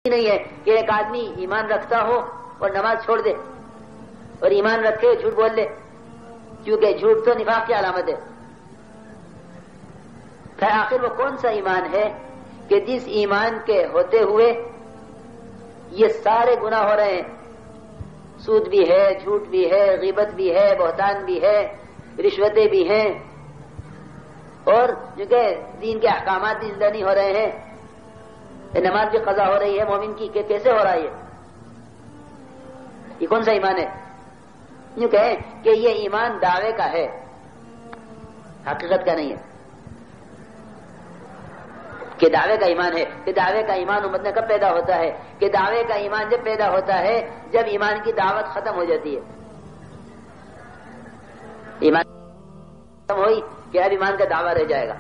نہیں ہے کہ ایک آدمی ایمان رکھتا ہو اور نماز چھوڑ دے اور ایمان رکھے جھوٹ بول لے، کیونکہ جھوٹ تو نفاق کی علامت ہے۔ پھر آخر وہ کون سا ایمان ہے کہ جس ایمان کے ہوتے ہوئے یہ سارے گناہ ہو رہے ہیں، سود بھی ہے، جھوٹ بھی ہے، غیبت بھی ہے، بہتان بھی ہے، رشوتیں بھی ہیں، اور جو کہ دین کے احکامات بھی زندہ نہیں ہو رہے ہیں، نماز بھی قضا ہو رہی ہے مومن کی، کہ کیسے ہو رہا ہے یہ کون سا ایمان ہے؟ یوں کہیں کہ یہ ایمان دعوے کا ہے، حقیقت کا نہیں ہے، کہ دعوے کا ایمان ہے۔ کہ دعوے کا ایمان امت میں کب پیدا ہوتا ہے؟ کہ دعوے کا ایمان جب پیدا ہوتا ہے جب ایمان کی دعوت ختم ہو جاتی ہے۔ ایمان ختم ہوئی کہ اب ایمان کا دعویٰ رہ جائے گا۔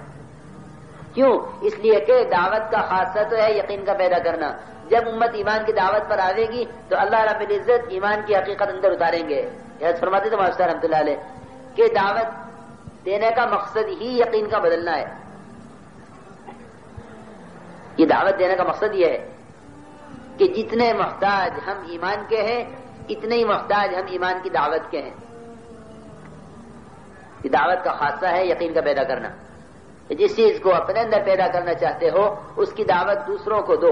کیوں؟ اس لیے کہ دعوت کا خاصہ تو ہے یقین کا پیدا کرنا۔ جب امت ایمان کی دعوت پر آئے گی تو اللہ رب العزت ایمان کی حقیقت اندر اتاریں گے۔ یہ فرماتے تھے ماسٹر رحمۃ اللہ علیہ کہ دعوت دینے کا مقصد ہی یقین کا بدلنا ہے۔ یہ دعوت دینے کا مقصد یہ ہے کہ جتنے محتاج ہم ایمان کے ہیں اتنے ہی محتاج ہم ایمان کی دعوت کے ہیں۔ یہ دعوت کا خاصہ ہے یقین کا پیدا کرنا۔ جس چیز کو اپنے اندر پیدا کرنا چاہتے ہو اس کی دعوت دوسروں کو دو،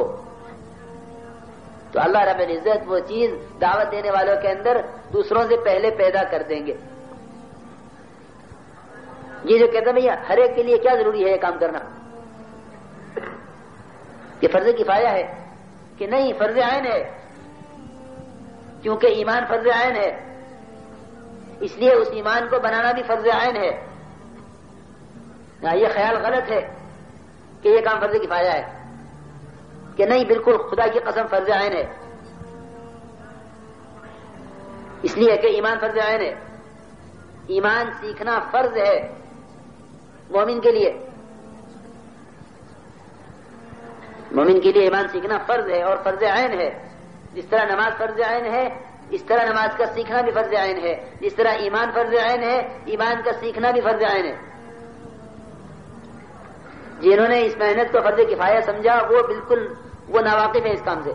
تو اللہ رب العزت وہ چیز دعوت دینے والوں کے اندر دوسروں سے پہلے پیدا کر دیں گے۔ یہ جو کہتے ہیں بھیا ہر ایک کے لیے کیا ضروری ہے یہ کام کرنا، یہ فرض کفایہ ہے کہ نہیں؟ فرض عین ہے، کیونکہ ایمان فرض عین ہے، اس لیے اس ایمان کو بنانا بھی فرض عین ہے۔ یہ خیال غلط ہے کہ یہ کام فرض کفایہ ہے، کہ نہیں، بالکل خدا کی قسم فرض عین ہے، اس لیے کہ ایمان فرض عین ہے۔ ایمان سیکھنا فرض ہے مومن کے لیے، مومن کے لیے ایمان سیکھنا فرض ہے اور فرض عین ہے۔ جس طرح نماز فرض عین ہے اس طرح نماز کا سیکھنا بھی فرض عین ہے، جس طرح ایمان فرض عین ہے ایمان کا سیکھنا بھی فرض عین ہے۔ جنہوں نے اس محنت کو فرض کفایہ سمجھا وہ بالکل وہ ناواقف ہے اس کام سے،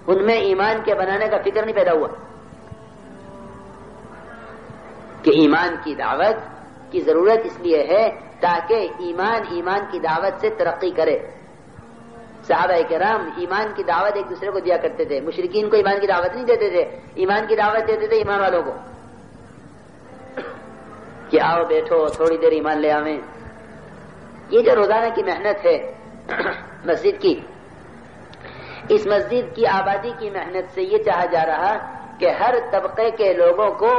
ان میں ایمان کے بنانے کا فکر نہیں پیدا ہوا کہ ایمان کی دعوت کی ضرورت اس لیے ہے تاکہ ایمان کی دعوت سے ترقی کرے۔ صحابہ کرام ایمان کی دعوت ایک دوسرے کو دیا کرتے تھے، مشرکین کو ایمان کی دعوت نہیں دیتے تھے، ایمان کی دعوت دیتے تھے ایمان والوں کو کہ آؤ بیٹھو تھوڑی دیر ایمان لے آویں۔ یہ جو روزانہ کی محنت ہے مسجد کی، اس مسجد کی آبادی کی محنت سے یہ چاہا جا رہا کہ ہر طبقے کے لوگوں کو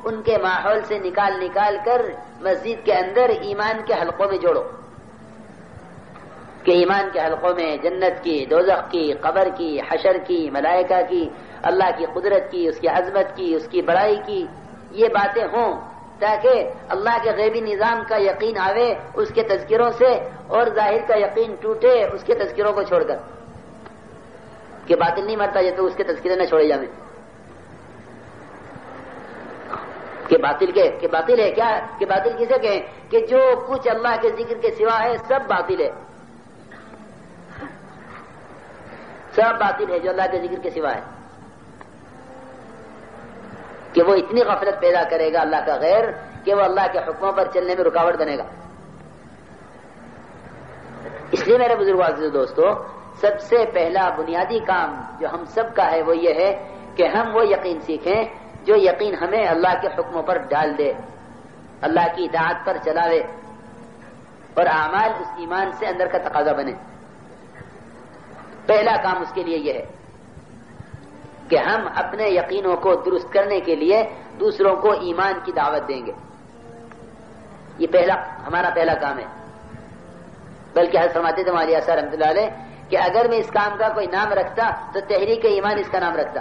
ان کے ماحول سے نکال کر مسجد کے اندر ایمان کے حلقوں میں جوڑو، کہ ایمان کے حلقوں میں جنت کی، دوزخ کی، قبر کی، حشر کی، ملائکہ کی، اللہ کی قدرت کی، اس کی عظمت کی، اس کی بڑائی کی یہ باتیں ہوں، تاکہ اللہ کے غیبی نظام کا یقین آوے اس کے تذکروں سے اور ظاہر کا یقین ٹوٹے اس کے تذکروں کو چھوڑ کر، کہ باطل نہیں مرتا یہ تو اس کے تذکرے نہ چھوڑے جائیں، کہ باطل ہے کیا، کہ باطل کسے کہیں کہ جو کچھ اللہ کے ذکر کے سوا ہے سب باطل ہے، سب باطل ہے جو اللہ کے ذکر کے سوا ہے، کہ وہ اتنی غفلت پیدا کرے گا اللہ کا غیر کہ وہ اللہ کے حکموں پر چلنے میں رکاوٹ بنے گا۔ اس لیے میرے بزرگوں عزیز دوستو، سب سے پہلا بنیادی کام جو ہم سب کا ہے وہ یہ ہے کہ ہم وہ یقین سیکھیں جو یقین ہمیں اللہ کے حکموں پر ڈال دے، اللہ کی اطاعت پر چلاوے اور اعمال اس ایمان سے اندر کا تقاضا بنے۔ پہلا کام اس کے لیے یہ ہے کہ ہم اپنے یقینوں کو درست کرنے کے لیے دوسروں کو ایمان کی دعوت دیں گے۔ یہ ہمارا پہلا کام ہے۔ بلکہ حضرت فرماتے تھے مولانا صاحب رحمۃ اللہ علیہ کہ اگر میں اس کام کا کوئی نام رکھتا تو تحریک ایمان اس کا نام رکھتا،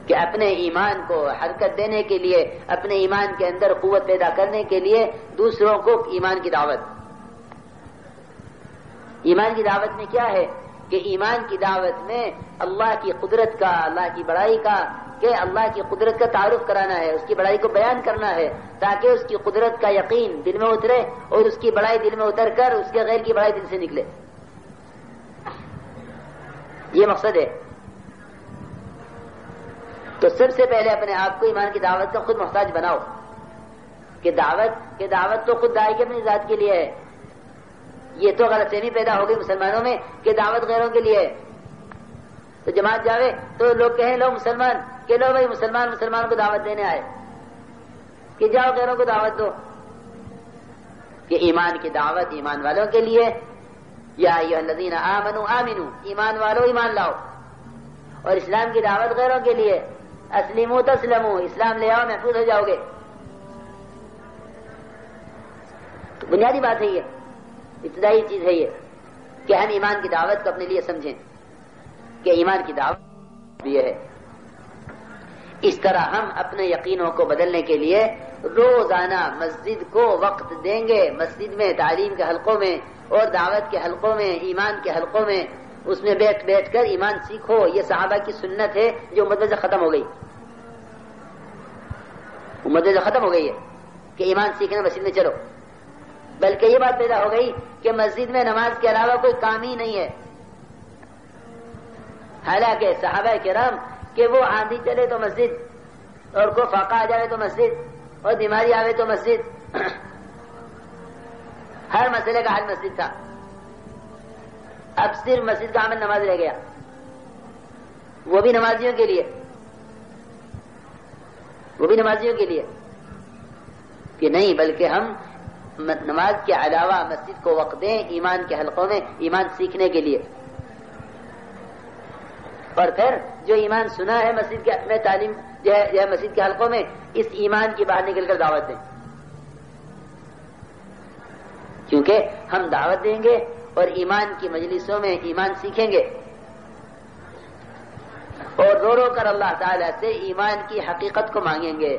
کہ اپنے ایمان کو حرکت دینے کے لیے، اپنے ایمان کے اندر قوت پیدا کرنے کے لیے دوسروں کو ایمان کی دعوت۔ ایمان کی دعوت میں کیا ہے کہ ایمان کی دعوت میں اللہ کی قدرت کا، اللہ کی بڑائی کا، کہ اللہ کی قدرت کا تعارف کرانا ہے، اس کی بڑائی کو بیان کرنا ہے تاکہ اس کی قدرت کا یقین دل میں اترے اور اس کی بڑائی دل میں اتر کر اس کے غیر کی بڑائی دل سے نکلے۔ یہ مقصد ہے. تو سب سے پہلے اپنے آپ کو ایمان کی دعوت کا خود محتاج بناؤ کہ دعوت تو خود داعی کی اپنی ذات کے لیے ہے. یہ تو غلط فہمی پیدا ہو گئی مسلمانوں میں کہ دعوت غیروں کے لیے ہے. تو جماعت جاوے تو لوگ کہیں لو مسلمان کہ لو بھائی مسلمان کو دعوت دینے آئے کہ جاؤ غیروں کو دعوت دو. کہ ایمان کی دعوت ایمان والوں کے لیے. یا ایھا الذین آمنوا آمنوا، ایمان والو ایمان لاؤ. اور اسلام کی دعوت غیروں کے لیے، اسلموا تسلموا، اسلام لے آؤ محفوظ ہو جاؤ گے. تو بنیادی بات ہے یہ، ابتدائی چیز ہے یہ کہ ہم ایمان کی دعوت کو اپنے لیے سمجھیں کہ ایمان کی دعوت یہ ہے. اس طرح ہم اپنے یقینوں کو بدلنے کے لیے روزانہ مسجد کو وقت دیں گے. مسجد میں، تعلیم کے حلقوں میں اور دعوت کے حلقوں میں، ایمان کے حلقوں میں، اس میں بیٹھ کر ایمان سیکھو. یہ صحابہ کی سنت ہے جو امت سے ختم ہو گئی. امت سے ختم ہو گئی ہے کہ ایمان سیکھنے مسجد میں چلو، بلکہ یہ بات پیدا ہو گئی کہ مسجد میں نماز کے علاوہ کوئی کام ہی نہیں ہے. حالانکہ صحابہ کرام کہ وہ آندھی چلے تو مسجد، اور کوئی فاقہ آ جائے تو مسجد، اور بیماری آوے تو مسجد، ہر مسئلے کا حل مسجد تھا. اب صرف مسجد کا عمل نماز رہ گیا، وہ بھی نمازیوں کے لیے، کہ نہیں، بلکہ ہم نماز کے علاوہ مسجد کو وقت دیں ایمان کے حلقوں میں ایمان سیکھنے کے لیے. اور پھر جو ایمان سنا ہے مسجد کے میں تعلیم جو ہے مسجد کے حلقوں میں، اس ایمان کی باہر نکل کر دعوت دیں. کیونکہ ہم دعوت دیں گے اور ایمان کی مجلسوں میں ایمان سیکھیں گے اور رو رو کر اللہ تعالیٰ سے ایمان کی حقیقت کو مانگیں گے.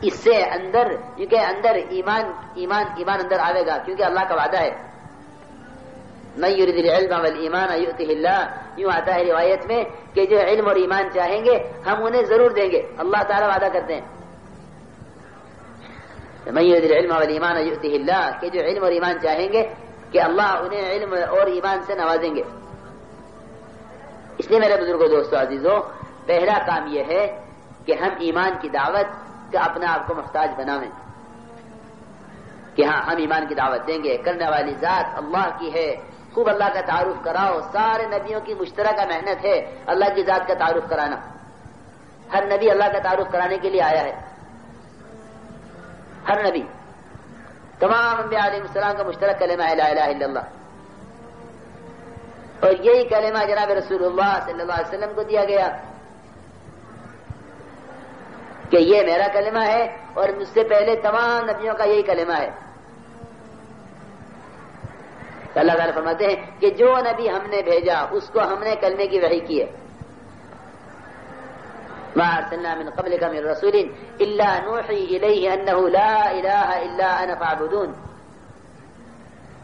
اس سے اندر، کیونکہ اندر ایمان اندر آئے گا، کیونکہ اللہ کا وعدہ ہے من یرید العلم والایمان یؤتہ اللہ. یوں آتا ہے روایت میں کہ جو علم اور ایمان چاہیں گے ہم انہیں ضرور دیں گے. اللہ تعالیٰ وعدہ کرتے ہیں من یرید العلم والایمان یؤتہ اللہ، کہ جو علم اور ایمان چاہیں گے کہ اللہ انہیں علم اور ایمان سے نوازیں گے. اس لیے میرے بزرگوں، دوستو، عزیزوں، پہلا کام یہ ہے کہ ہم ایمان کی دعوت کا اپنا آپ کو محتاج بنائیں کہ ہاں ہم ایمان کی دعوت دیں گے. کرنے والی ذات اللہ کی ہے. خوب اللہ کا تعارف کراؤ. سارے نبیوں کی مشترکہ محنت ہے اللہ کی ذات کا تعارف کرانا. ہر نبی اللہ کا تعارف کرانے کے لیے آیا ہے. ہر نبی، تمام انبیاء علیہ السلام کا مشترک کلمہ ہے لا الہ الا اللہ. اور یہی کلمہ جناب رسول اللہ صلی اللہ علیہ وسلم کو دیا گیا کہ یہ میرا کلمہ ہے اور مجھ سے پہلے تمام نبیوں کا یہی کلمہ ہے. اللہ تعالیٰ فرماتے ہیں کہ جو نبی ہم نے بھیجا اس کو ہم نے کلمے کی وحی کی ہے. ما ارسلنا من قبلک من رسول الا نوحی الیہ انہ لا الہ الا انا فاعبدون.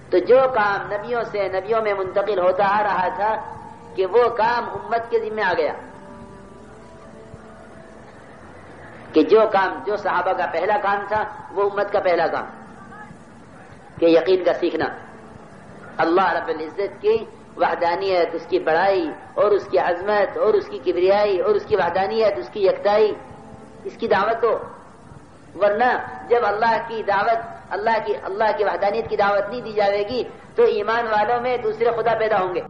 تو جو کام نبیوں میں منتقل ہوتا آ رہا تھا کہ وہ کام امت کے ذمہ آ گیا. کہ جو صحابہ کا پہلا کام تھا وہ امت کا پہلا کام کہ یقین کا سیکھنا اللہ رب العزت کی وحدانیت، اس کی بڑائی اور اس کی عظمت اور اس کی کبریائی اور اس کی وحدانیت، اس کی یکتائی، اس کی دعوت دو. ورنہ جب اللہ کی دعوت، اللہ کی وحدانیت کی دعوت نہیں دی جائے گی تو ایمان والوں میں دوسرے خدا پیدا ہوں گے.